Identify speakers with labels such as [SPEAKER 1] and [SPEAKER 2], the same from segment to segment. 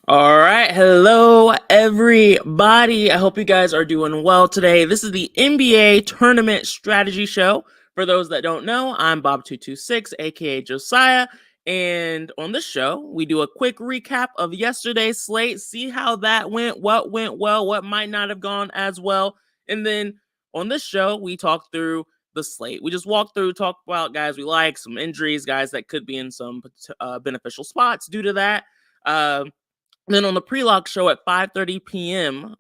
[SPEAKER 1] All right. Hello, everybody. I hope you guys are doing well today. This is the NBA Tournament Strategy Show. For those that don't know, I'm Bob226, aka Josiah. And on this show, we do a quick recap of yesterday's slate, see how that went, what went well, what might not have gone as well. And then on this show, we talk through the slate. We just walk through, talk about guys we like, some injuries, guys that could be in some beneficial spots due to that. Then on the pre-lock show at 5:30 p.m.,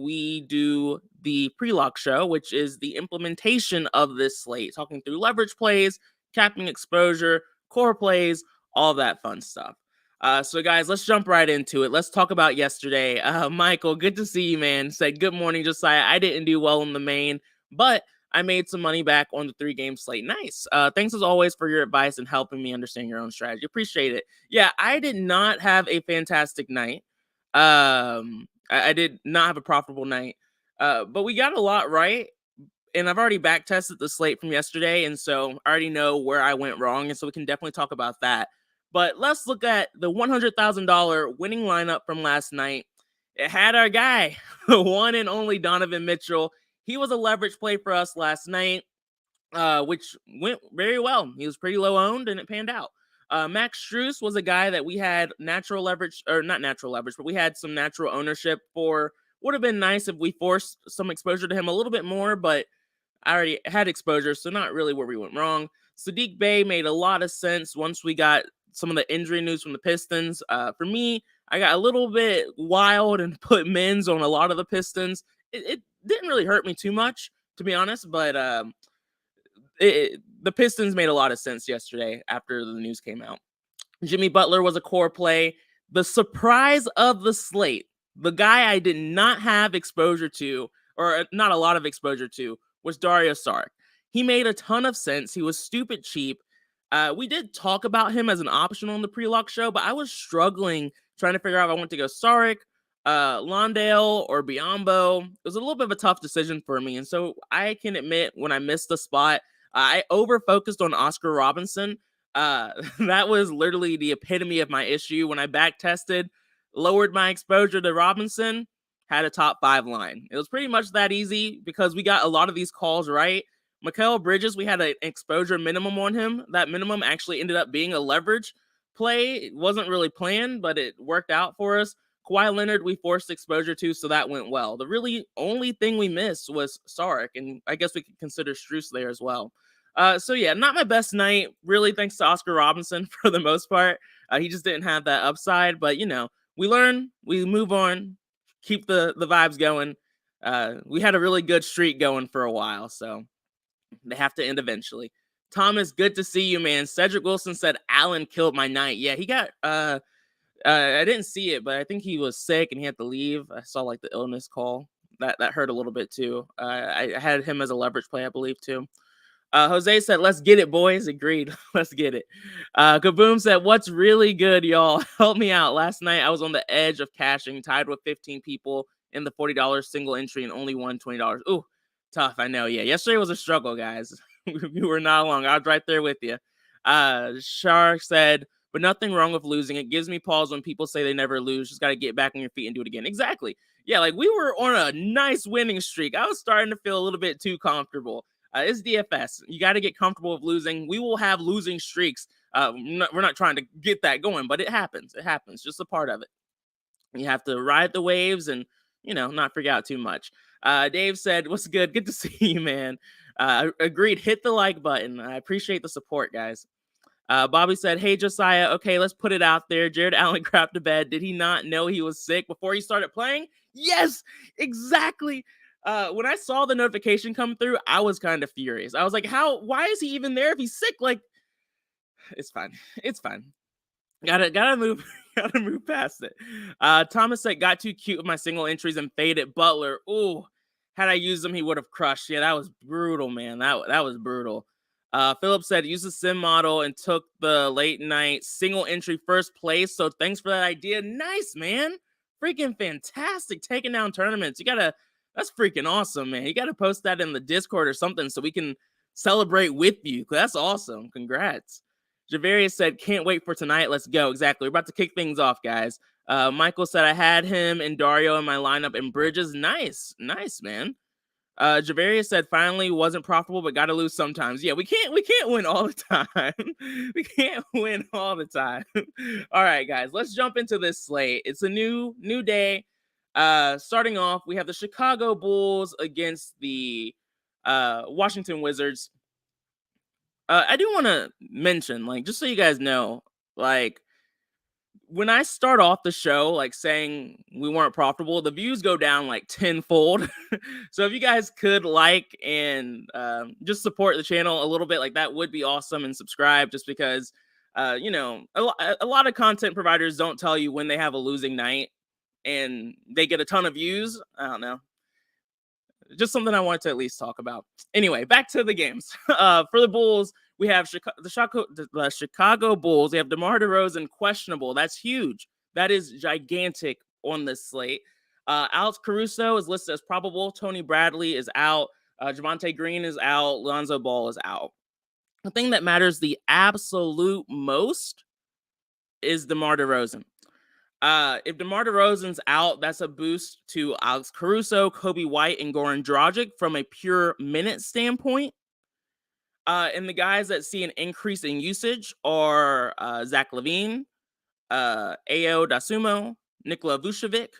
[SPEAKER 1] we do the pre-lock show, which is the implementation of this slate, talking through leverage plays, capping exposure, core plays, all that fun stuff. So guys, let's jump right into it. Let's talk about yesterday. Michael, good to see you, man. Said good morning, Josiah. I didn't do well in the main, but I made some money back on the 3-game slate. Nice. Thanks as always for your advice and helping me understand your own strategy. Appreciate it. Yeah, I did not have a fantastic night. I did not have a profitable night. But we got a lot right. And I've already back tested the slate from yesterday. And so I already know where I went wrong. And so we can definitely talk about that. But let's look at the $100,000 winning lineup from last night. It had our guy, the one and only Donovan Mitchell. He was a leverage play for us last night, which went very well. He was pretty low owned and it panned out. Max Strus was a guy that we had natural leverage, or not natural leverage, but we had some natural ownership for. Would have been nice if we forced some exposure to him a little bit more, but I already had exposure, so not really where we went wrong. Sadiq Bey made a lot of sense once we got some of the injury news from the Pistons. For me, I got a little bit wild and put Men's on a lot of the Pistons. It didn't really hurt me too much, to be honest, but the Pistons made a lot of sense yesterday after the news came out. Jimmy Butler was a core play. The surprise of the slate, the guy I did not have exposure to, or not a lot of exposure to, was Dario Saric. He made a ton of sense. He was stupid cheap. We did talk about him as an option on the pre-lock show, but I was struggling trying to figure out if I want to go Saric, Londale, or Biyombo. It was a little bit of a tough decision for me. And so I can admit when I missed the spot, I over-focused on Oscar Robinson. That was literally the epitome of my issue. When I back tested, lowered my exposure to Robinson, had a top 5 line. It was pretty much that easy because we got a lot of these calls right. Mikal Bridges, we had an exposure minimum on him. That minimum actually ended up being a leverage play. It wasn't really planned, but it worked out for us. Kawhi Leonard, we forced exposure to, so that went well. The really only thing we missed was Saric, and I guess we could consider Strus there as well. So yeah, not my best night, really, thanks to Oscar Robinson for the most part. He just didn't have that upside, but we learn, we move on, keep the vibes going. We had a really good streak going for a while, so they have to end eventually. Thomas, good to see you, man. Cedric Wilson said Allen killed my night. Yeah, he got I didn't see it, but I think he was sick and he had to leave. I saw like the illness call. That hurt a little bit too. I had him as a leverage play, I believe, too. Jose said, let's get it, boys. Agreed. Let's get it. Kaboom said, what's really good, y'all? Help me out. Last night, I was on the edge of cashing, tied with 15 people in the $40 single entry and only won $20. Ooh, tough. I know. Yeah. Yesterday was a struggle, guys. We were not alone. I was right there with you. Shark said, but nothing wrong with losing. It gives me pause when people say they never lose. Just got to get back on your feet and do it again. Exactly. Yeah. Like we were on a nice winning streak. I was starting to feel a little bit too comfortable. It's DFS. You got to get comfortable with losing. We will have losing streaks. We're not trying to get that going, but it happens. It happens. Just a part of it. You have to ride the waves and, not freak out too much. Dave said, what's good? Good to see you, man. Agreed. Hit the like button. I appreciate the support, guys. Bobby said, hey, Josiah, okay, let's put it out there. Jared Allen crapped to bed. Did he not know he was sick before he started playing? Yes, exactly. When I saw the notification come through, I was kind of furious. I was like, why is he even there if he's sick? Like, it's fine. It's fine. Gotta move, gotta move past it. Thomas said, got too cute with my single entries and faded Butler. Ooh, had I used him, he would have crushed. Yeah, that was brutal, man. That was brutal. Philip said, use the sim model and took the late night single entry first place. So thanks for that idea. Nice, man. Freaking fantastic. Taking down tournaments. That's freaking awesome, man. You got to post that in the Discord or something so we can celebrate with you. That's awesome. Congrats. Javarius said, can't wait for tonight. Let's go. Exactly. We're about to kick things off, guys. Michael said, I had him and Dario in my lineup and Bridges. Nice, man. Javarius said, finally wasn't profitable, but got to lose sometimes. Yeah, we can't win all the time. We can't win all the time. All right, guys, let's jump into this slate. It's a new day. Starting off, we have the Chicago Bulls against the Washington Wizards. I do want to mention, like, just so you guys know, like, when I start off the show, like, saying we weren't profitable, the views go down like tenfold. So if you guys could like and just support the channel a little bit, like, that would be awesome, and subscribe, just because, a lot of content providers don't tell you when they have a losing night and they get a ton of views. I don't know. Just something I wanted to at least talk about. Anyway, back to the games. For the Bulls, we have the Chicago Bulls. They have DeMar DeRozan questionable. That's huge. That is gigantic on this slate. Alex Caruso is listed as probable. Tony Bradley is out. Javonte Green is out. Lonzo Ball is out. The thing that matters the absolute most is DeMar DeRozan. If DeMar DeRozan's out, that's a boost to Alex Caruso, Kobe White, and Goran Dragic from a pure minute standpoint. And the guys that see an increase in usage are Zach LaVine, Ayo Dosunmu, Nikola Vucevic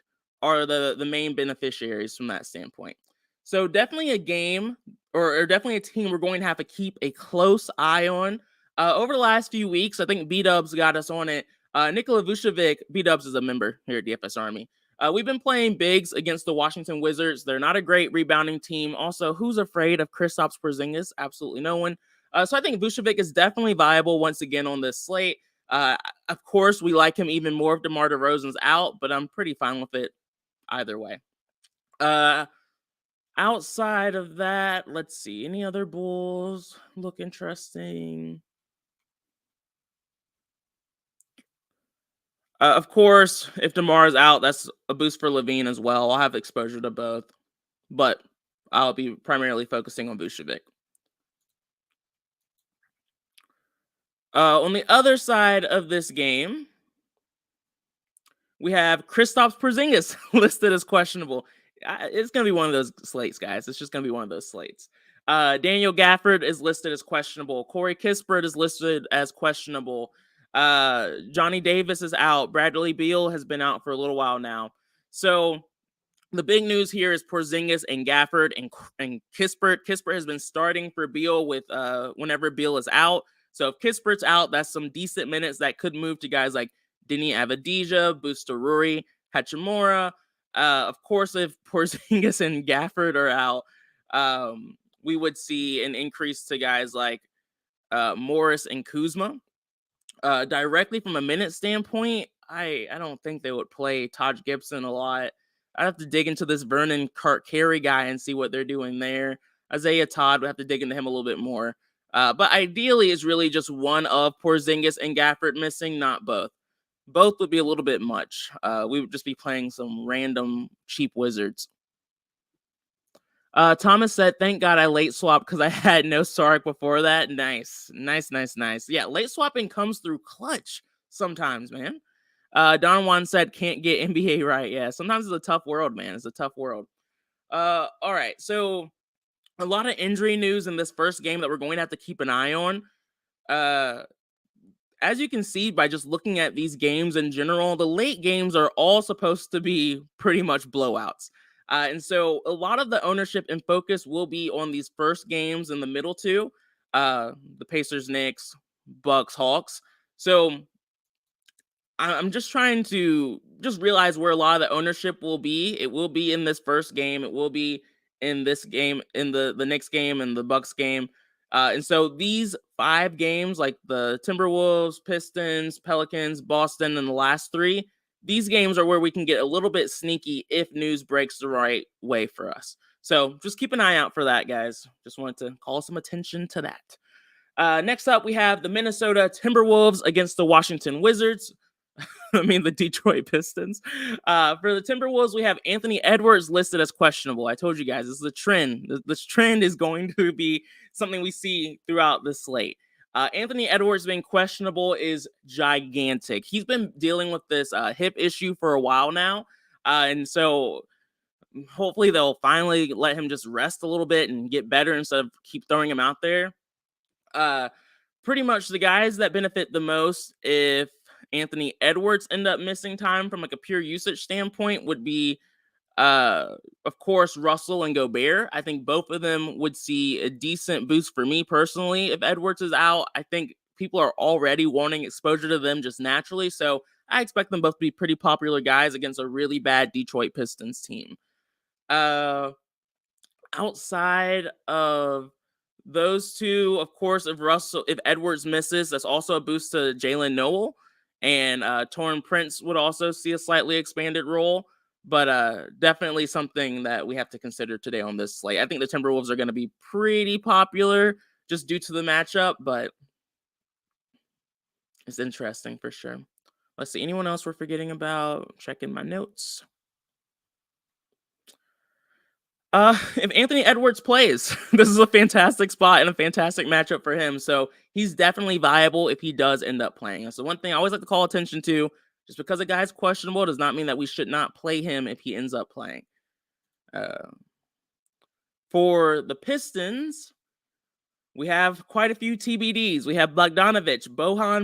[SPEAKER 1] are the main beneficiaries from that standpoint. So definitely a game or definitely a team we're going to have to keep a close eye on. Over the last few weeks, I think B-Dubs got us on it. Nikola Vucevic, B-Dubs is a member here at DFS Army. We've been playing bigs against the Washington Wizards. They're not a great rebounding team. Also, who's afraid of Kristaps Porzingis? Absolutely no one. So I think Vucevic is definitely viable once again on this slate. Of course, we like him even more if DeMar DeRozan's out, but I'm pretty fine with it either way. Outside of that, let's see. Any other Bulls look interesting? Of course, if DeMar is out, that's a boost for LaVine as well. I'll have exposure to both, but I'll be primarily focusing on Vucevic. On the other side of this game, we have Kristaps Porzingis listed as questionable. It's going to be one of those slates, guys. It's just going to be one of those slates. Daniel Gafford is listed as questionable. Corey Kispert is listed as questionable. Johnny Davis is out. Bradley Beal has been out for a little while now. So the big news here is Porzingis and Gafford and Kispert. Kispert has been starting for Beal with whenever Beal is out. So if Kispert's out, that's some decent minutes that could move to guys like Deni Avdija, Bustaruri, Hachimura. Of course, if Porzingis and Gafford are out, we would see an increase to guys like Morris and Kuzma. Directly from a minute standpoint, I don't think they would play Taj Gibson a lot. I'd have to dig into this Vernon Carey guy and see what they're doing there. Isaiah Todd would have to dig into him a little bit more. But ideally, it's really just one of Porzingis and Gafford missing, not both. Both would be a little bit much. We would just be playing some random cheap Wizards. Thomas said, thank God I late swapped because I had no Sark before that. Nice. Yeah, late swapping comes through clutch sometimes, man. Don Juan said, can't get NBA right. Yeah, sometimes it's a tough world, man. It's a tough world. All right, so a lot of injury news in this first game that we're going to have to keep an eye on. As you can see by just looking at these games in general, the late games are all supposed to be pretty much blowouts. And so a lot of the ownership and focus will be on these first games in the middle two, the Pacers, Knicks, Bucks, Hawks. So I'm just trying to just realize where a lot of the ownership will be. It will be in this first game. It will be in this game, in the Knicks game and the Bucks game. And so these 5 games, like the Timberwolves, Pistons, Pelicans, Boston, and the last 3, these games are where we can get a little bit sneaky if news breaks the right way for us. So just keep an eye out for that, guys. Just wanted to call some attention to that. Next up, we have the Minnesota Timberwolves against the Washington Wizards. The Detroit Pistons. For the Timberwolves, we have Anthony Edwards listed as questionable. I told you guys, this is a trend. This trend is going to be something we see throughout the slate. Anthony Edwards being questionable is gigantic. He's been dealing with this hip issue for a while now. And so hopefully they'll finally let him just rest a little bit and get better instead of keep throwing him out there. Pretty much the guys that benefit the most if Anthony Edwards end up missing time from like a pure usage standpoint would be of course, Russell and Gobert. I think both of them would see a decent boost for me personally if Edwards is out. I think people are already wanting exposure to them just naturally, so I expect them both to be pretty popular guys against a really bad Detroit Pistons team. Outside of those two, of course, if Edwards misses, that's also a boost to Jalen Noel, and Taurean Prince would also see a slightly expanded role. But definitely something that we have to consider today on this slate. I think the Timberwolves are going to be pretty popular just due to the matchup, but it's interesting for sure. Let's see. Anyone else we're forgetting about? Checking my notes. If Anthony Edwards plays, this is a fantastic spot and a fantastic matchup for him. So he's definitely viable if he does end up playing. That's the one thing I always like to call attention to. Just because a guy's questionable does not mean that we should not play him if he ends up playing. For the Pistons, we have quite a few TBDs. We have Bojan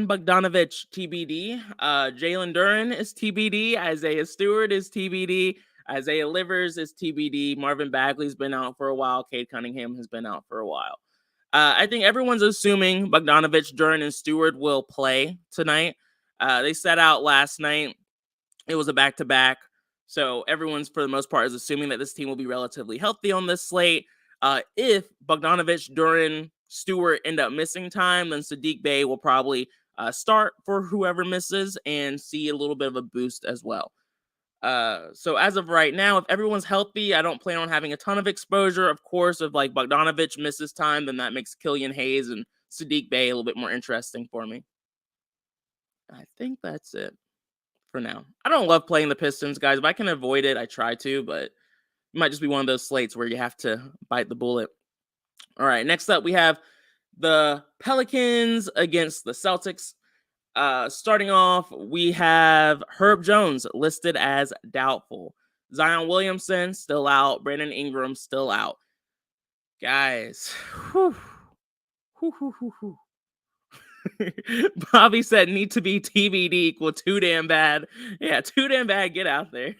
[SPEAKER 1] Bogdanovic TBD. Jalen Duren is TBD. Isaiah Stewart is TBD. Isaiah Livers is TBD. Marvin Bagley's been out for a while. Cade Cunningham has been out for a while. I think everyone's assuming Bogdanovic, Duren, and Stewart will play tonight. They set out last night. It was a back-to-back. So everyone's, for the most part, is assuming that this team will be relatively healthy on this slate. If Bogdanovic, Duren, Stewart end up missing time, then Saddiq Bey will probably start for whoever misses and see a little bit of a boost as well. So as of right now, if everyone's healthy, I don't plan on having a ton of exposure. Of course, if like Bogdanovic misses time, then that makes Killian Hayes and Saddiq Bey a little bit more interesting for me. I think that's it for now. I don't love playing the Pistons, guys. If I can avoid it, I try to, but it might just be one of those slates where you have to bite the bullet. All right, next up, we have the Pelicans against the Celtics. Starting off, we have Herb Jones listed as doubtful. Zion Williamson still out. Brandon Ingram still out. Guys, Bobby said need to be TBD equal too damn bad. Yeah, too damn bad. Get out there.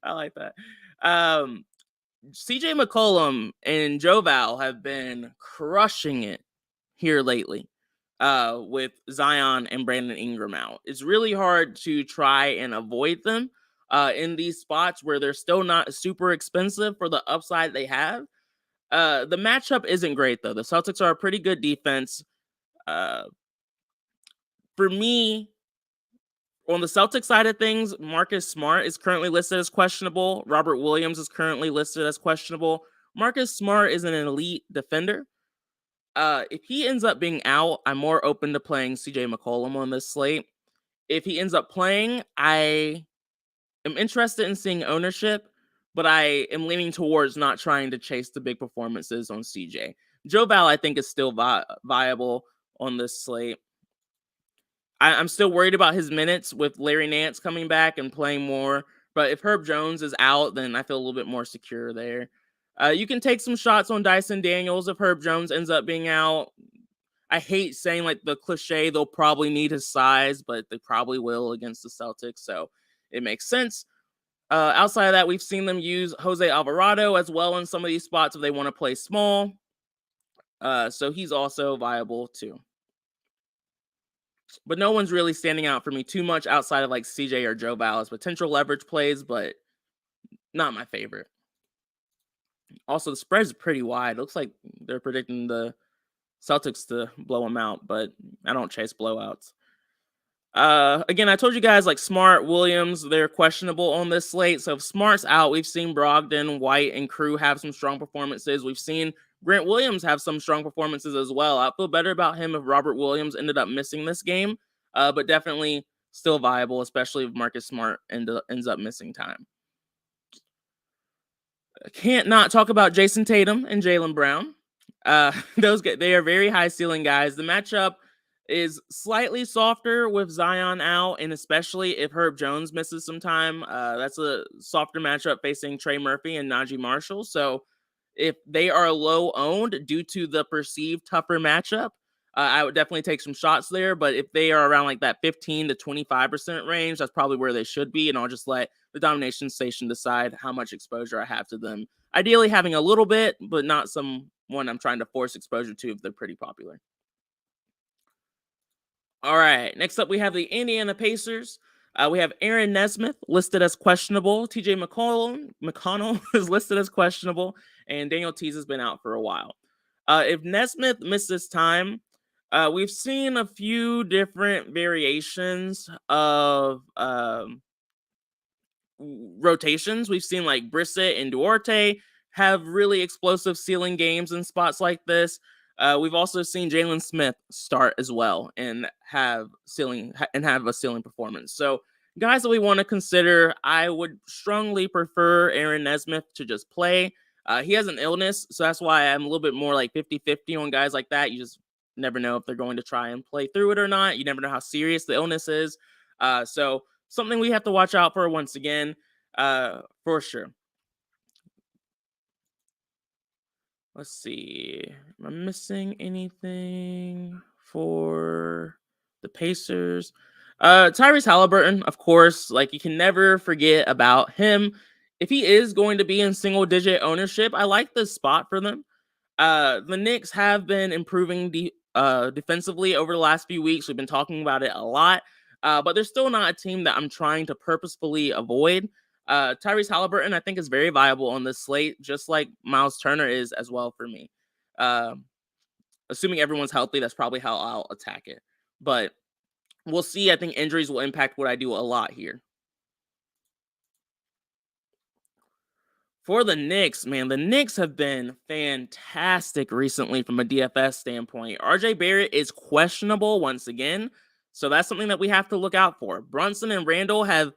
[SPEAKER 1] I like that. CJ McCollum and Joe Val have been crushing it here lately. With Zion and Brandon Ingram out. It's really hard to try and avoid them in these spots where they're still not super expensive for the upside they have. The matchup isn't great, though. The Celtics are a pretty good defense. For me, on the Celtics side of things, Marcus Smart is currently listed as questionable. Robert Williams is currently listed as questionable. Marcus Smart is an elite defender. If he ends up being out, I'm more open to playing CJ McCollum on this slate. If he ends up playing, I am interested in seeing ownership, but I am leaning towards not trying to chase the big performances on CJ. Joe Val, I think, is still viable on this slate. I'm still worried about his minutes with Larry Nance coming back and playing more, but if Herb Jones is out, then I feel a little bit more secure there. You can take some shots on Dyson Daniels if Herb Jones ends up being out. I hate saying like the cliche, they'll probably need his size, but they probably will against the Celtics, so it makes sense. Outside of that, we've seen them use Jose Alvarado as well in some of these spots if they want to play small. So he's also viable too. But no one's really standing out for me too much outside of like CJ or Joe Val as potential leverage plays, but not my favorite. Also, the spread is pretty wide. Looks like they're predicting the Celtics to blow them out, but I don't chase blowouts. Again, I told you guys like Smart, Williams, they're questionable on this slate. So if Smart's out, we've seen Brogdon, White, and crew have some strong performances. We've seen Grant Williams have some strong performances as well. I feel better about him if Robert Williams ended up missing this game, but definitely still viable, especially if Marcus Smart ends up missing time. I can't not talk about Jason Tatum and Jaylen Brown. They are very high ceiling guys. The matchup is slightly softer with Zion out, and especially if Herb Jones misses some time. That's a softer matchup facing Trey Murphy and Najee Marshall. So if they are low owned due to the perceived tougher matchup, I would definitely take some shots there. But if they are around like that 15 to 25% range, that's probably where they should be. And I'll just let the domination station decide how much exposure I have to them. Ideally having a little bit, but not someone I'm trying to force exposure to if they're pretty popular. All right. Next up, we have the Indiana Pacers. We have Aaron Nesmith listed as questionable. TJ McConnell is listed as questionable, and Daniel Tease has been out for a while. If Nesmith misses time, we've seen a few different variations of rotations. We've seen like Brissett and Duarte have really explosive ceiling games in spots like this. We've also seen Jalen Smith start as well and have a ceiling performance. So guys that we want to consider, I would strongly prefer Aaron Nesmith to just play. He has an illness, so that's why I'm a little bit more like 50-50 on guys like that. You just never know if they're going to try and play through it or not. You never know how serious the illness is. So something we have to watch out for once again, for sure. Let's see. Am I missing anything for the Pacers? Tyrese Halliburton, of course. Like, you can never forget about him. If he is going to be in single-digit ownership, I like this spot for them. The Knicks have been improving defensively over the last few weeks. We've been talking about it a lot. But they're still not a team that I'm trying to purposefully avoid. Tyrese Halliburton, I think, is very viable on this slate, just like Miles Turner is as well for me. Assuming everyone's healthy, that's probably how I'll attack it. But we'll see. I think injuries will impact what I do a lot here. For the Knicks, man, the Knicks have been fantastic recently from a DFS standpoint. RJ Barrett is questionable once again, so that's something that we have to look out for. Brunson and Randall have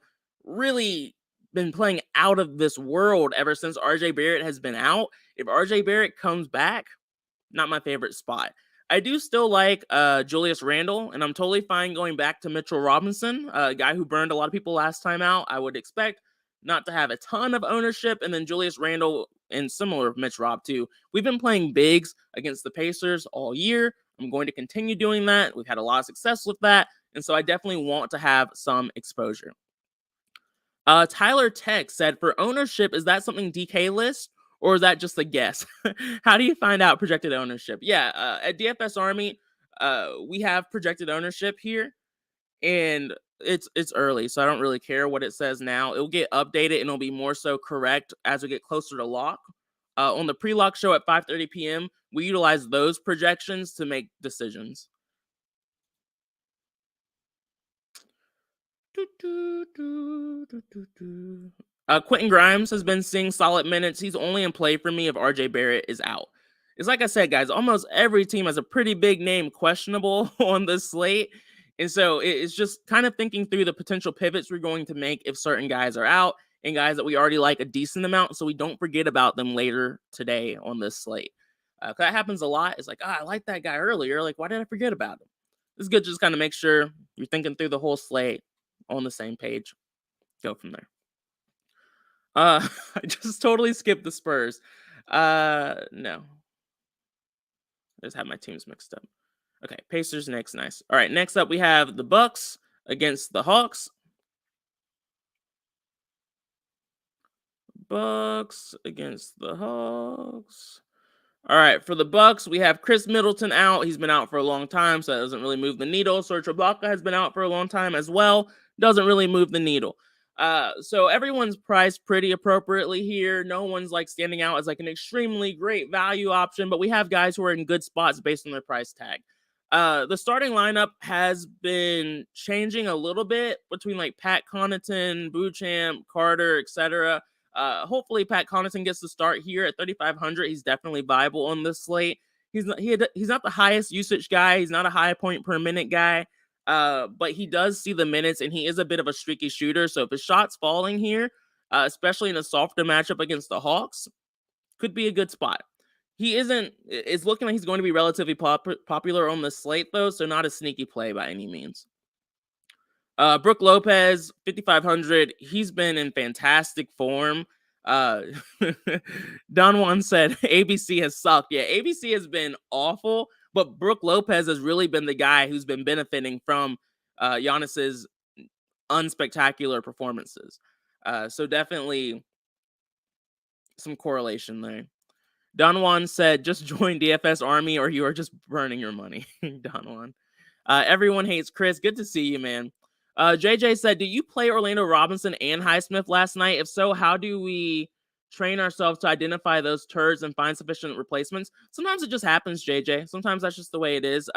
[SPEAKER 1] really been playing out of this world ever since RJ Barrett has been out. If RJ Barrett comes back, not my favorite spot. I do still like Julius Randle, and I'm totally fine going back to Mitchell Robinson, a guy who burned a lot of people last time out. I would expect not to have a ton of ownership, and then Julius Randle, and similar with Mitch Rob too. We've been playing bigs against the Pacers all year. I'm going to continue doing that. We've had a lot of success with that, and so I definitely want to have some exposure. Tyler Tech said, for ownership, is that something DK lists, or is that just a guess? How do you find out projected ownership? Yeah, at DFS Army, we have projected ownership here, and it's early, so I don't really care what it says now. It'll get updated, and it'll be more so correct as we get closer to lock. On the pre-lock show at 5:30 p.m., we utilize those projections to make decisions. Quentin Grimes has been seeing solid minutes. He's only in play for me if RJ Barrett is out. It's like I said, guys, almost every team has a pretty big name questionable on this slate. And so it's just kind of thinking through the potential pivots we're going to make if certain guys are out and guys that we already like a decent amount, so we don't forget about them later today on this slate. That happens a lot. It's like, I like that guy earlier. Like, why did I forget about him? It's good to just kind of make sure you're thinking through the whole slate on the same page. Go from there. I just totally skipped the Spurs. No. I just have my teams mixed up. Okay, Pacers next. Nice. All right, next up we have the Bucks against the Hawks. Bucks against the Hawks. All right, for the Bucks, we have Chris Middleton out. He's been out for a long time, so that doesn't really move the needle. Serge Ibaka has been out for a long time as well. Doesn't really move the needle. So everyone's priced pretty appropriately here. No one's like standing out as like an extremely great value option, but we have guys who are in good spots based on their price tag. The starting lineup has been changing a little bit between like Pat Connaughton, Bouchamp, Carter, etc. Hopefully Pat Connaughton gets the start here at 3,500. He's definitely viable on this slate. He's not the highest usage guy. He's not a high point per minute guy. But he does see the minutes, and he is a bit of a streaky shooter. So if his shot's falling here, especially in a softer matchup against the Hawks, could be a good spot. He isn't. It's looking like he's going to be relatively popular on the slate, though, so not a sneaky play by any means. Brook Lopez, 5,500. He's been in fantastic form. Don Juan said ABC has sucked. Yeah, ABC has been awful, but Brook Lopez has really been the guy who's been benefiting from Giannis's unspectacular performances. So definitely some correlation there. Don Juan said, just join DFS Army or you are just burning your money. Don Juan. Everyone hates Chris. Good to see you, man. JJ said, did you play Orlando Robinson and Highsmith last night? If so, how do we train ourselves to identify those turds and find sufficient replacements? Sometimes it just happens, JJ. Sometimes that's just the way it is.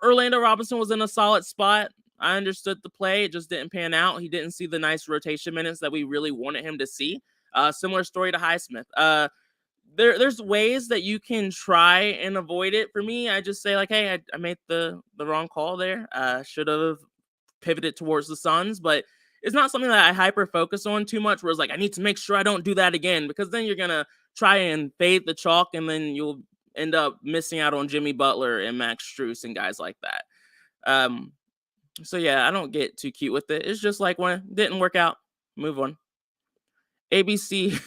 [SPEAKER 1] Orlando Robinson was in a solid spot. I understood the play. It just didn't pan out. He didn't see the nice rotation minutes that we really wanted him to see. Similar story to Highsmith. There's ways that you can try and avoid it. For me, I just say like, hey, I made the wrong call there. Should have pivoted towards the Suns, but it's not something that I hyper focus on too much. Where it's like, I need to make sure I don't do that again, because then you're gonna try and fade the chalk, and then you'll end up missing out on Jimmy Butler and Max Strus and guys like that. So yeah, I don't get too cute with it. It's just like when it didn't work out, move on. ABC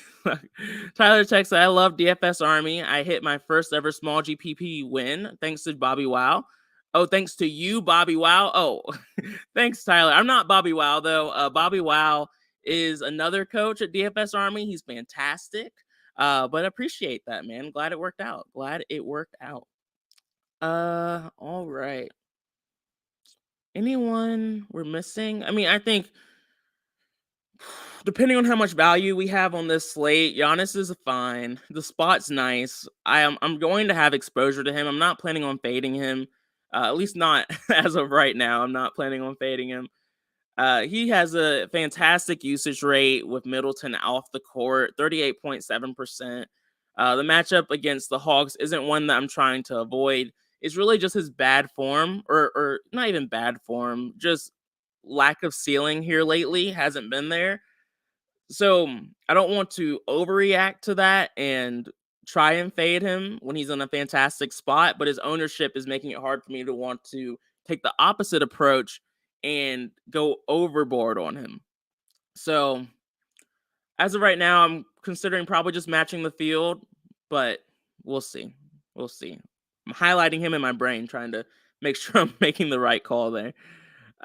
[SPEAKER 1] Tyler texted, I love DFS Army. I hit my first ever small GPP win thanks to Bobby Wow. Oh, thanks to you, Bobby Wow. Oh, thanks, Tyler. I'm not Bobby Wow, though. Bobby Wow is another coach at DFS Army. He's fantastic. But appreciate that, man. Glad it worked out. All right. Anyone we're missing? I mean, I think depending on how much value we have on this slate, Giannis is fine. The spot's nice. I'm going to have exposure to him. I'm not planning on fading him. At least not as of right now. I'm not planning on fading him. He has a fantastic usage rate with Middleton off the court, 38.7%. The matchup against the Hawks isn't one that I'm trying to avoid. It's really just his bad form, or not even bad form, just lack of ceiling here lately hasn't been there. So I don't want to overreact to that and try and fade him when he's in a fantastic spot, but his ownership is making it hard for me to want to take the opposite approach and go overboard on him. So as of right now, I'm considering probably just matching the field, but we'll see. We'll see. I'm highlighting him in my brain, trying to make sure I'm making the right call there.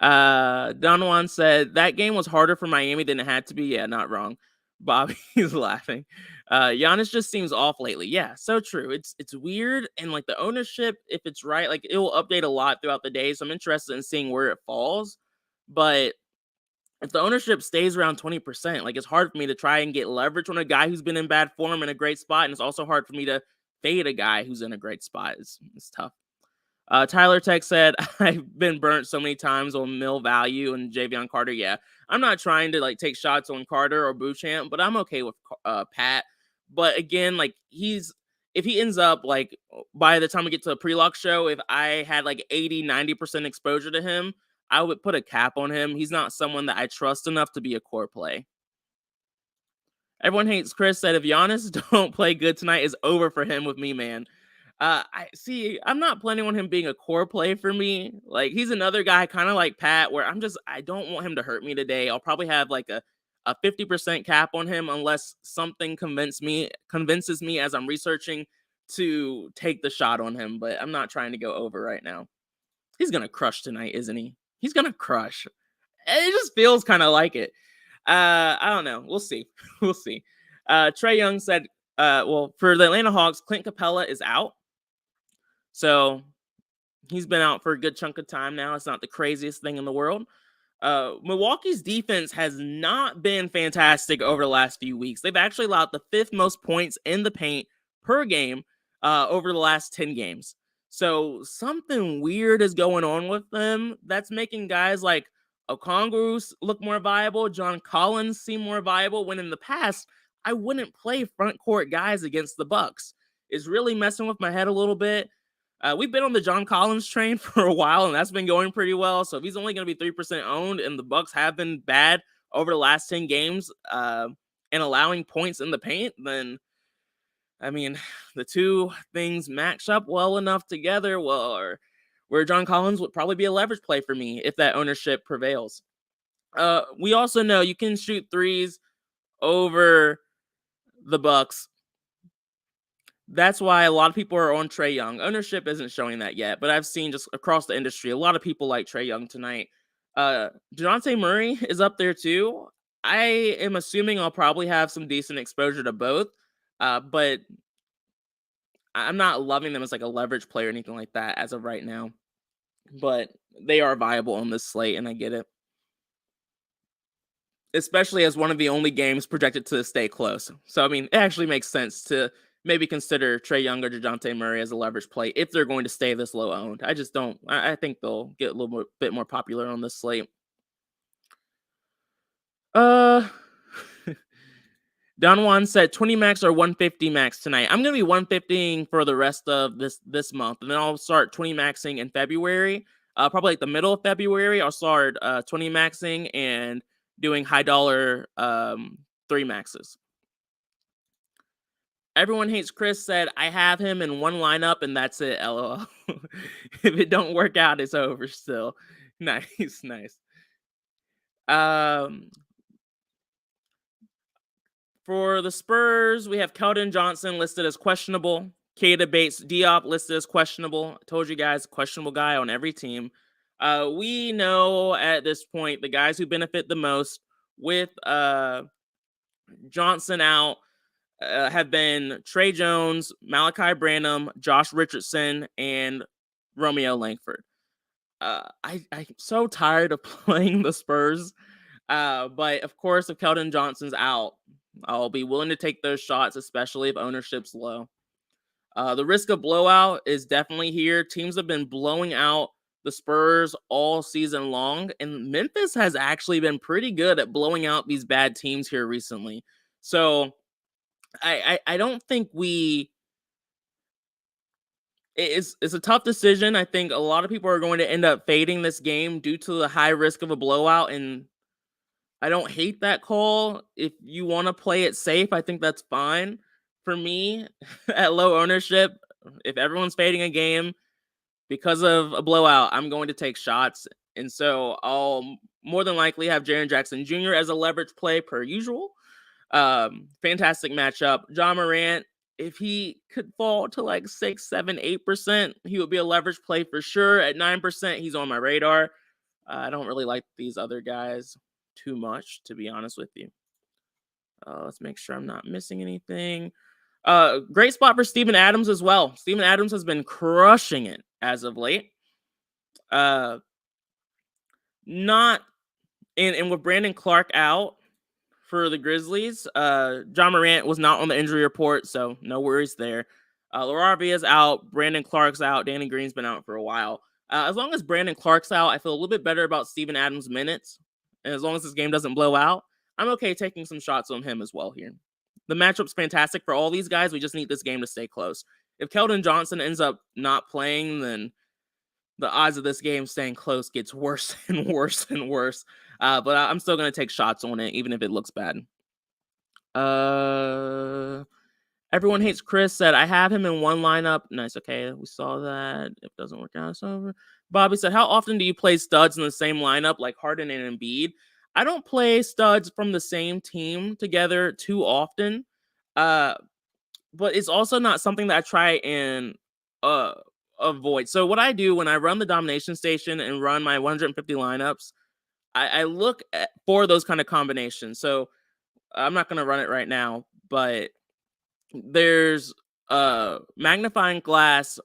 [SPEAKER 1] Don Juan said that game was harder for Miami than it had to be. Yeah, not wrong. Bobby's laughing. Giannis just seems off lately. Yeah, so true. It's weird, and like the ownership, if it's right, like it will update a lot throughout the day. So I'm interested in seeing where it falls. But if the ownership stays around 20%, like it's hard for me to try and get leverage on a guy who's been in bad form in a great spot, and it's also hard for me to fade a guy who's in a great spot. It's tough. Tyler Tech said, I've been burnt so many times on Mill Value and Javion Carter. Yeah, I'm not trying to like take shots on Carter or Bouchamp, but I'm okay with Pat. But again, like if he ends up like by the time we get to a pre-lock show, if I had like 80-90% exposure to him, I would put a cap on him. He's not someone that I trust enough to be a core play. Everyone hates Chris said if Giannis don't play good tonight, is over for him with me, man. I'm not planning on him being a core play for me. Like he's another guy kind of like Pat where I don't want him to hurt me today. I'll probably have like a 50% cap on him unless something convinces me as I'm researching to take the shot on him, but I'm not trying to go over right now. He's going to crush tonight, isn't he? He's going to crush. It just feels kind of like it. I don't know. We'll see. We'll see. Trey Young said, well, for the Atlanta Hawks, Clint Capella is out. So he's been out for a good chunk of time now. It's not the craziest thing in the world. Milwaukee's defense has not been fantastic over the last few weeks. They've actually allowed the 5th most points in the paint per game over the last 10 games. So something weird is going on with them. That's making guys like Okongwu look more viable. John Collins seem more viable, when in the past, I wouldn't play front court guys against the Bucks. It's really messing with my head a little bit. We've been on the John Collins train for a while, and that's been going pretty well. So if he's only going to be 3% owned, and the Bucks have been bad over the last 10 games and allowing points in the paint, then I mean, the two things match up well enough together, where John Collins would probably be a leverage play for me if that ownership prevails. We also know you can shoot threes over the Bucks. That's why a lot of people are on Trey Young. Ownership isn't showing that yet, but I've seen just across the industry, a lot of people like Trey Young tonight. DeJounte Murray is up there too. I am assuming I'll probably have some decent exposure to both, but I'm not loving them as like a leverage play or anything like that as of right now. But they are viable on this slate, and I get it. Especially as one of the only games projected to stay close. So, I mean, it actually makes sense to maybe consider Trey Young or DeJounte Murray as a leverage play if they're going to stay this low owned. I just don't. I think they'll get a little bit more popular on this slate. Don Juan said 20 max or 150 max tonight. I'm going to be 150ing for the rest of this month, and then I'll start 20 maxing in February. Probably like the middle of February, I'll start 20 maxing and doing high dollar 3 maxes. Everyone hates Chris said, I have him in one lineup and that's it, LOL. If it don't work out, it's over still. Nice, nice. For the Spurs, we have Keldon Johnson listed as questionable. Keita Bates-Diop listed as questionable. I told you guys, questionable guy on every team. We know at this point the guys who benefit the most with Johnson out have been Trey Jones, Malachi Branham, Josh Richardson, and Romeo Langford. I'm so tired of playing the Spurs. But of course, if Keldon Johnson's out, I'll be willing to take those shots, especially if ownership's low. The risk of blowout is definitely here. Teams have been blowing out the Spurs all season long, and Memphis has actually been pretty good at blowing out these bad teams here recently. So I don't think it's a tough decision. I think a lot of people are going to end up fading this game due to the high risk of a blowout, and I don't hate that call. If you want to play it safe, I think that's fine. For me, at low ownership, if everyone's fading a game because of a blowout, I'm going to take shots. And so I'll more than likely have Jaren Jackson Jr. as a leverage play per usual. Fantastic matchup. John Morant, if he could fall to like 6, 7, 8%, he would be a leverage play for sure. At 9%, he's on my radar. I don't really like these other guys too much, to be honest with you. Let's make sure I'm not missing anything. Great spot for Steven Adams as well. Steven Adams has been crushing it as of late. Not and with Brandon Clark out for the Grizzlies, John Morant was not on the injury report, so no worries there. Laravia's out, Brandon Clark's out, Danny Green's been out for a while. As long as Brandon Clark's out, I feel a little bit better about Steven Adams' minutes. And as long as this game doesn't blow out, I'm okay taking some shots on him as well here. The matchup's fantastic for all these guys. We just need this game to stay close. If Keldon Johnson ends up not playing, then the odds of this game staying close gets worse and worse and worse. But I'm still going to take shots on it, even if it looks bad. Everyone hates Chris said, I have him in one lineup. Nice. Okay, we saw that. If it doesn't work out, it's over. Bobby said, how often do you play studs in the same lineup like Harden and Embiid? I don't play studs from the same team together too often. But it's also not something that I try and avoid. So what I do when I run the domination station and run my 150 lineups, I look for those kind of combinations. So I'm not going to run it right now, but there's a magnifying glass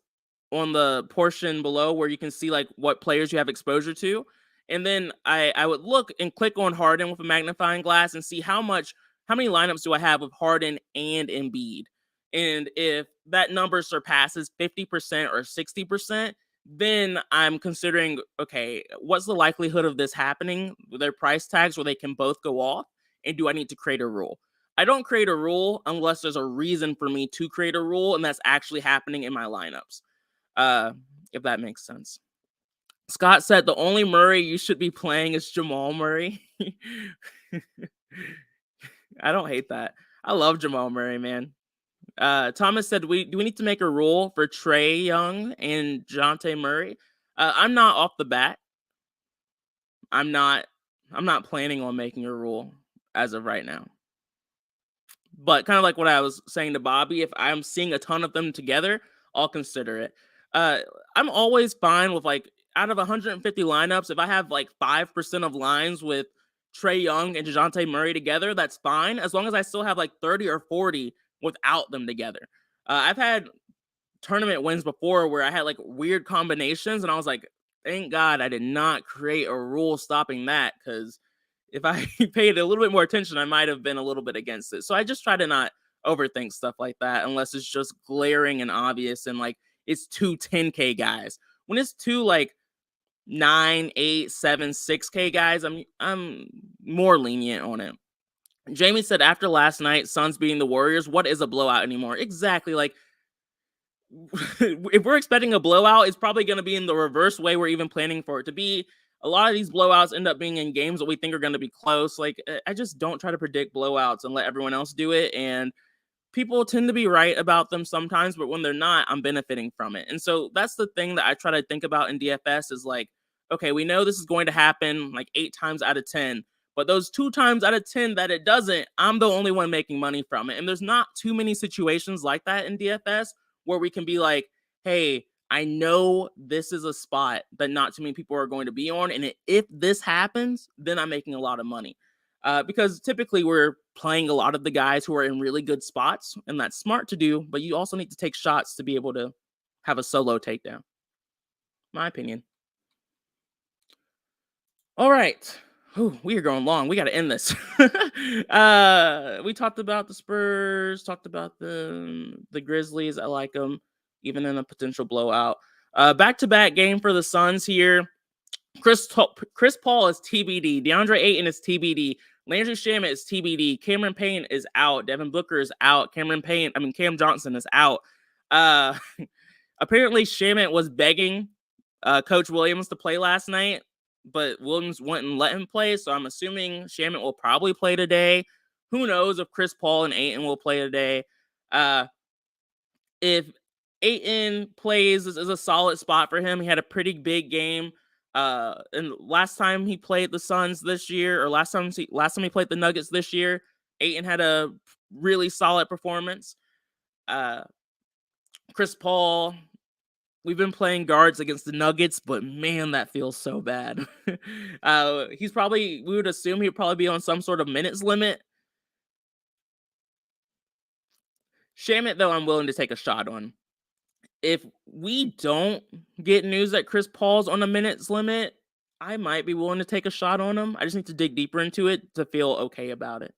[SPEAKER 1] on the portion below where you can see like what players you have exposure to. And then I would look and click on Harden with a magnifying glass and see how many lineups do I have with Harden and Embiid. And if that number surpasses 50% or 60%, then I'm considering, okay, what's the likelihood of this happening? Their price tags where they can both go off, and do I need to create a rule? I don't create a rule unless there's a reason for me to create a rule, and that's actually happening in my lineups, if that makes sense. Scott said the only Murray you should be playing is Jamal Murray. I don't hate that. I love Jamal Murray, man. Thomas said, do we need to make a rule for Trey Young and DeJounte Murray? I'm not off the bat. I'm not planning on making a rule as of right now. But kind of like what I was saying to Bobby, if I'm seeing a ton of them together, I'll consider it. I'm always fine with, like, out of 150 lineups, if I have like 5% of lines with Trey Young and DeJounte Murray together, that's fine, as long as I still have like 30 or 40 without them together. I've had tournament wins before where I had like weird combinations, and I was like, thank God I did not create a rule stopping that, because if I paid a little bit more attention, I might have been a little bit against it. So I just try to not overthink stuff like that unless it's just glaring and obvious, and like it's two 10K guys. When it's two like 9, 8, 7, 6K guys, I'm more lenient on it. Jamie said, after last night, Suns beating the Warriors, what is a blowout anymore? Exactly. Like, if we're expecting a blowout, it's probably going to be in the reverse way we're even planning for it to be. A lot of these blowouts end up being in games that we think are going to be close. Like, I just don't try to predict blowouts and let everyone else do it. And people tend to be right about them sometimes, but when they're not, I'm benefiting from it. And so that's the thing that I try to think about in DFS is like, okay, we know this is going to happen like 8 times out of 10, but those 2 times out of 10 that it doesn't, I'm the only one making money from it. And there's not too many situations like that in DFS where we can be like, hey, I know this is a spot that not too many people are going to be on. And if this happens, then I'm making a lot of money. Because typically we're playing a lot of the guys who are in really good spots, and that's smart to do, but you also need to take shots to be able to have a solo takedown. My opinion. All right. Ooh, we are going long. We got to end this. We talked about the Spurs, talked about the Grizzlies. I like them, even in a potential blowout. Back-to-back game for the Suns here. Chris Paul is TBD. DeAndre Ayton is TBD. Landry Shamet is TBD. Cameron Payne is out. Devin Booker is out. Cam Johnson is out. Apparently, Shamet was begging Coach Williams to play last night, but Williams wouldn't let him play, so I'm assuming Shamet will probably play today. Who knows if Chris Paul and Ayton will play today. If Ayton plays, this is a solid spot for him. He had a pretty big game. And last time he played the Suns this year, or last time he played the Nuggets this year, Ayton had a really solid performance. Chris Paul, we've been playing guards against the Nuggets, but man, that feels so bad. We would assume he'd probably be on some sort of minutes limit. Shamet, though, I'm willing to take a shot on. If we don't get news that Chris Paul's on a minutes limit, I might be willing to take a shot on him. I just need to dig deeper into it to feel okay about it.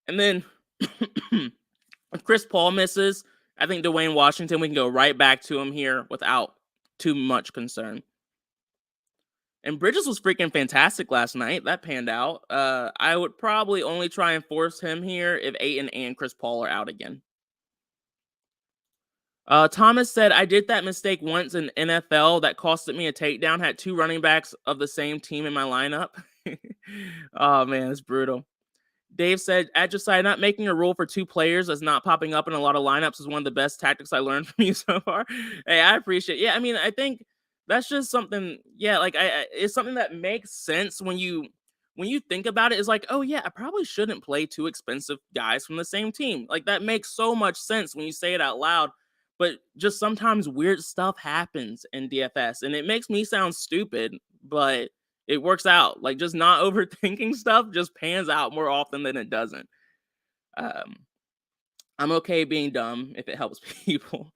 [SPEAKER 1] And then if Chris Paul misses, I think Dwayne Washington, we can go right back to him here without too much concern. And Bridges was freaking fantastic last night. That panned out. I would probably only try and force him here if Ayton and Chris Paul are out again. Thomas said, I did that mistake once in NFL that costed me a takedown. Had 2 running backs of the same team in my lineup. Oh, man, it's brutal. Dave said, at your side, not making a rule for 2 players that's not popping up in a lot of lineups is one of the best tactics I learned from you so far. Hey, I appreciate it. Yeah, I mean, I think that's just something, yeah, like it's something that makes sense when you think about it. It's like, oh yeah, I probably shouldn't play 2 expensive guys from the same team. Like, that makes so much sense when you say it out loud. But just sometimes weird stuff happens in DFS, and it makes me sound stupid, but it works out. Like, just not overthinking stuff just pans out more often than it doesn't. I'm okay being dumb if it helps people.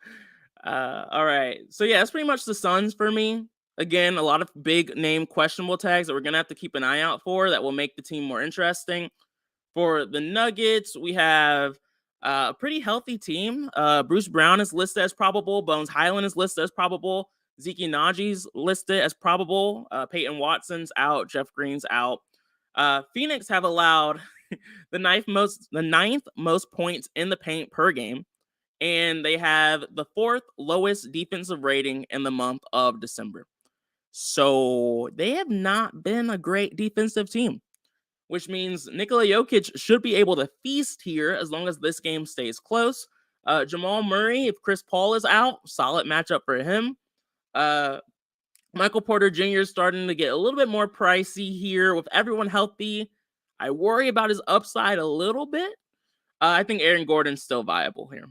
[SPEAKER 1] All right. So yeah, that's pretty much the Suns for me. Again, a lot of big name questionable tags that we're going to have to keep an eye out for that will make the team more interesting. For the Nuggets, we have a pretty healthy team. Bruce Brown is listed as probable. Bones Highland is listed as probable. Zeke Najee's listed as probable. Peyton Watson's out. Jeff Green's out. Phoenix have allowed the ninth most points in the paint per game, and they have the 4th lowest defensive rating in the month of December. So they have not been a great defensive team. which means Nikola Jokic should be able to feast here as long as this game stays close. Jamal Murray, if Chris Paul is out, solid matchup for him. Michael Porter Jr. is starting to get a little bit more pricey here with everyone healthy. I worry about his upside a little bit. I think Aaron Gordon's still viable here.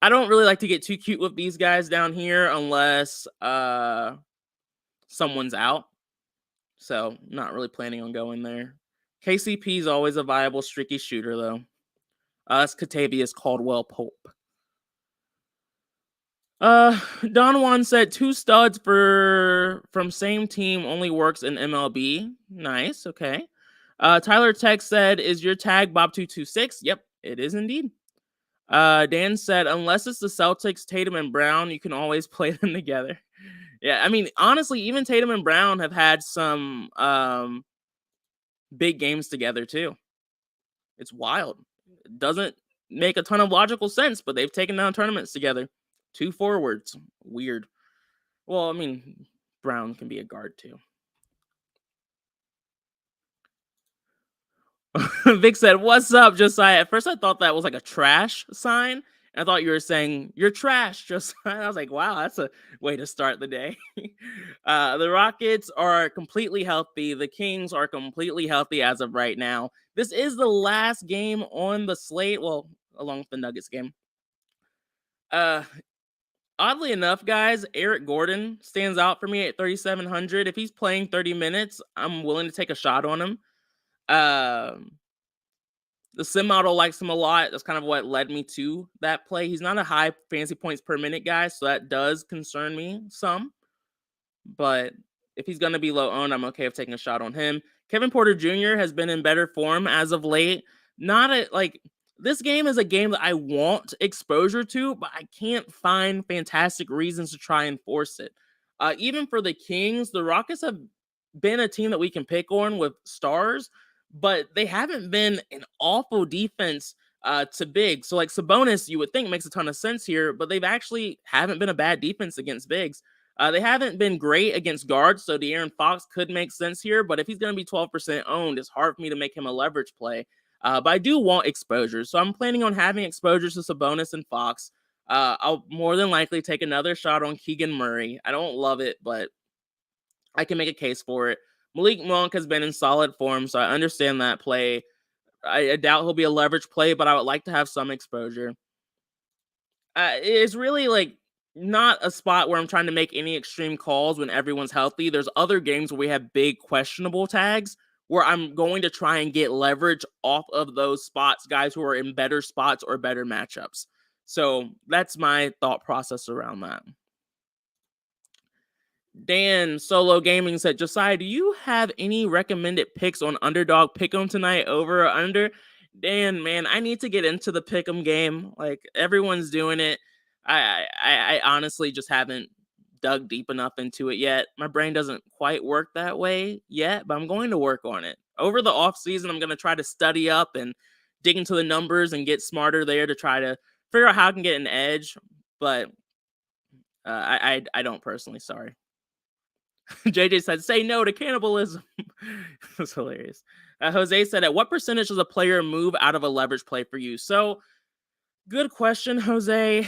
[SPEAKER 1] I don't really like to get too cute with these guys down here unless someone's out. So not really planning on going there. KCP is always a viable streaky shooter, though. That's Katavious Caldwell Pope. Don Juan said 2 studs from same team only works in MLB. Nice, okay. Tyler Tech said, is your tag Bob226? Yep, it is indeed. Dan said, unless it's the Celtics, Tatum and Brown, you can always play them together. Yeah, I mean, honestly, even Tatum and Brown have had some big games together too. It's wild. It doesn't make a ton of logical sense, but they've taken down tournaments together. 2 forwards. Weird. Well, I mean, Brown can be a guard too. Vic said, what's up, Josiah? At first, I thought that was like a trash sign. I thought you were saying, you're trash, Josiah. I was like, wow, that's a way to start the day. The Rockets are completely healthy. The Kings are completely healthy as of right now. This is the last game on the slate. Well, along with the Nuggets game. Oddly enough, guys, Eric Gordon stands out for me at 3,700. If he's playing 30 minutes, I'm willing to take a shot on him. The sim model likes him a lot. That's kind of what led me to that play. He's not a high fantasy points per minute guy, so that does concern me some. But if he's going to be low owned, I'm okay with taking a shot on him. Kevin Porter Jr. has been in better form as of late. This game is a game that I want exposure to, but I can't find fantastic reasons to try and force it. Even for the Kings, the Rockets have been a team that we can pick on with stars, but they haven't been an awful defense to bigs. So like Sabonis, you would think makes a ton of sense here, but they've actually haven't been a bad defense against bigs. They haven't been great against guards, so De'Aaron Fox could make sense here, but if he's going to be 12% owned, it's hard for me to make him a leverage play. But I do want exposure, so I'm planning on having exposures to Sabonis and Fox. I'll more than likely take another shot on Keegan Murray. I don't love it, but I can make a case for it. Malik Monk has been in solid form, so I understand that play. I doubt he'll be a leverage play, but I would like to have some exposure. It's really like not a spot where I'm trying to make any extreme calls when everyone's healthy. There's other games where we have big questionable tags where I'm going to try and get leverage off of those spots, guys who are in better spots or better matchups. So that's my thought process around that. Dan Solo Gaming said, Josiah, do you have any recommended picks on Underdog Pick'em tonight, over or under? Dan, man, I need to get into the Pick'em game. Like, everyone's doing it. I honestly just haven't dug deep enough into it yet. My brain doesn't quite work that way yet, but I'm going to work on it. Over the off season, I'm going to try to study up and dig into the numbers and get smarter there to try to figure out how I can get an edge. But I don't personally, sorry. JJ said, say no to cannibalism. That's hilarious. Jose said, at what percentage does a player move out of a leverage play for you? So, good question, Jose.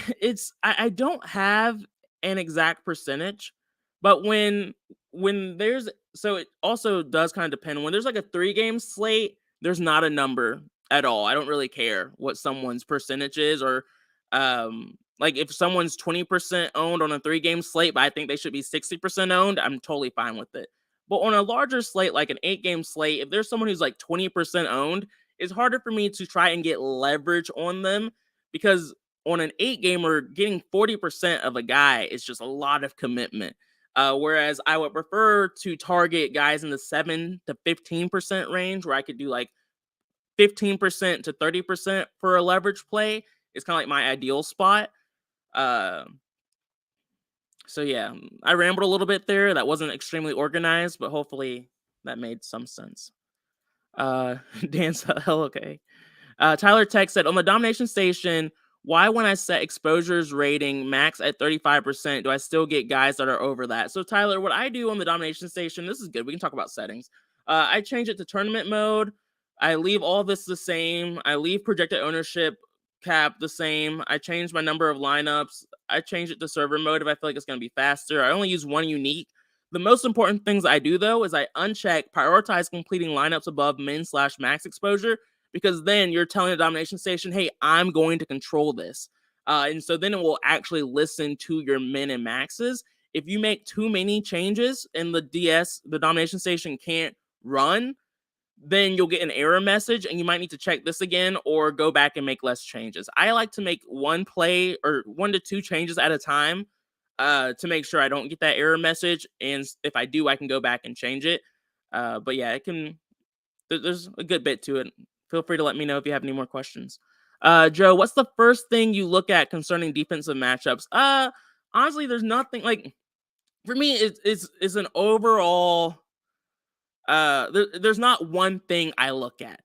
[SPEAKER 1] I don't have an exact percentage, but when there's, so it also does kind of depend. When there's like a 3-game slate, there's not a number at all. I don't really care what someone's percentage is, or like if someone's 20% owned on a 3-game slate, but I think they should be 60% owned, I'm totally fine with it. But on a larger slate, like an 8-game slate, if there's someone who's like 20% owned, it's harder for me to try and get leverage on them, because on an 8-gamer, getting 40% of a guy is just a lot of commitment. Whereas I would prefer to target guys in the 7 to 15% range, where I could do like 15% to 30% for a leverage play. It's kind of like my ideal spot. So yeah, I rambled a little bit there. That wasn't extremely organized, but hopefully that made some sense. Dan said, okay. Tyler Tech said, on the domination station, why when I set exposures rating max at 35%, do I still get guys that are over that? So Tyler, what I do on the domination station, this is good. We can talk about settings. I change it to tournament mode. I leave all this the same. I leave projected ownership cap the same. I change my number of lineups. I change it to server mode if I feel like it's going to be faster. I only use one unique. The most important things I do, though, is I uncheck prioritize completing lineups above min/max exposure, because then you're telling the domination station, hey, I'm going to control this. And so then it will actually listen to your min and maxes. If you make too many changes and the domination station can't run, then you'll get an error message and you might need to check this again or go back and make less changes. I like to make one play or 1 to 2 changes at a time to make sure I don't get that error message. And if I do, I can go back and change it. But yeah, there's a good bit to it. Feel free to let me know if you have any more questions. Joe, what's the first thing you look at concerning defensive matchups? Honestly, there's nothing like, for me, it's an overall, there's not one thing I look at,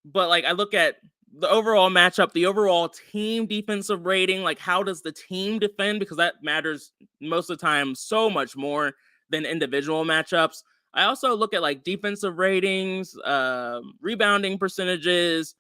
[SPEAKER 1] but like I look at the overall matchup, the overall team defensive rating, like how does the team defend, because that matters most of the time so much more than individual matchups. I also look at like defensive ratings, rebounding percentages,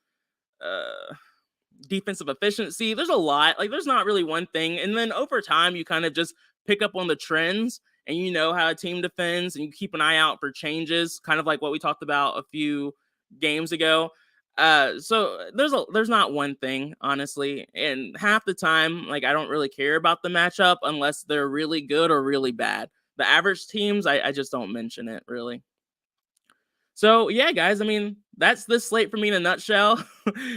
[SPEAKER 1] defensive efficiency. There's a lot. Like there's not really one thing. And then over time, you kind of just pick up on the trends and you know how a team defends and you keep an eye out for changes, kind of like what we talked about a few games ago. So there's not one thing, honestly. And half the time, like I don't really care about the matchup unless they're really good or really bad. The average teams, I just don't mention it really. So yeah, guys, I mean, that's this slate for me in a nutshell.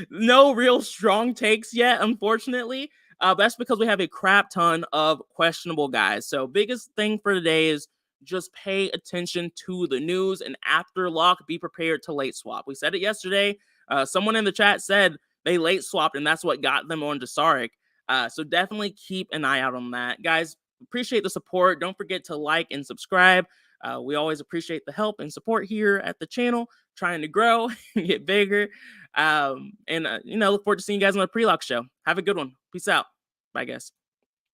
[SPEAKER 1] No real strong takes yet, unfortunately. That's because we have a crap ton of questionable guys. So biggest thing for today is just pay attention to the news, and after lock, be prepared to late swap. We said it yesterday. Someone in the chat said they late swapped, and that's what got them on Desaric. So definitely keep an eye out on that. Guys, appreciate the support. Don't forget to like and subscribe. We always appreciate the help and support here at the channel, trying to grow and get bigger. Look forward to seeing you guys on the pre-lock show. Have a good one. Peace out. Bye, guys.